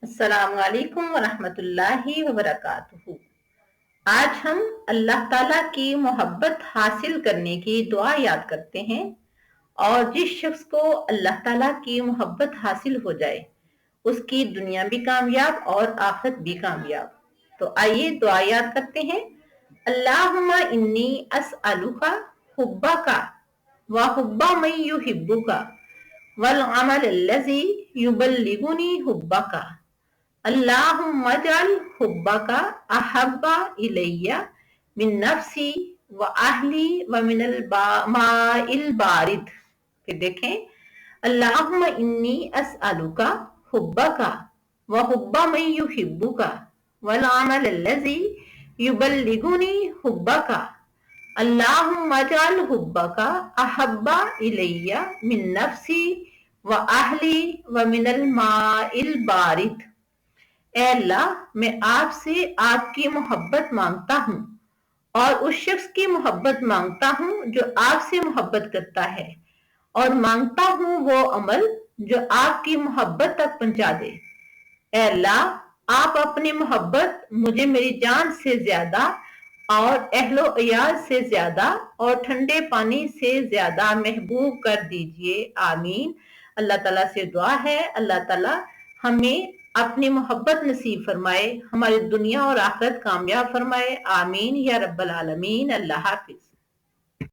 अस्सलाम वालेकुम वरहमतुल्लाहि वबरकातुहू। आज हम अल्लाह ताला की मोहब्बत हासिल करने की दुआ याद करते हैं। और जिस शख्स को अल्लाह ताला की मोहब्बत हासिल हो जाए उसकी दुनिया भी कामयाब और आखिरत भी कामयाब। तो आइए दुआ याद करते हैं। अल्लाहुम्मा इन्नी अस्अलुका हुब्बका व हुब्बा मन युहिब्बुका वल अमल अल्लज़ी युबल्लिगुनी हुब्बका। अल्लाहुम्मा जअल हुब्बका अहब्बा इलैया मिन नफ्सी व अहली व मिनल माइल बारिद। फिर देखें, अल्लाहुम्मा इन्नी अस्अलुका हुब्बका व हुब्बा मन युहिब्बुका वल अमल अल्लज़ी युबल्लिगुनी हुब्बका। अल्लाहुम्मा जअल हुब्बका अहब्बा इलैया मिन नफ्सी व अहली व मिनल माइल बारिद। ऐ अल्लाह, मैं आपसे आपकी मोहब्बत मांगता हूँ और उस शख्स की मोहब्बत मांगता हूँ जो आपसे मोहब्बत करता है, और मांगता हूँ वो अमल जो आपकी मोहब्बत तक पहुंचा दे। ऐ अल्लाह, आप अपनी मोहब्बत मुझे मेरी जान से ज्यादा और अहलो अयाल से ज्यादा और ठंडे पानी से ज्यादा महबूब कर दीजिए। आमीन। अल्लाह ताला से दुआ है, अल्लाह ताला हमें अपनी मोहब्बत नसीब फरमाए, हमारी दुनिया और आखिरत कामयाब फरमाए। आमीन या रब्बल आलमीन। अल्लाह हाफिज।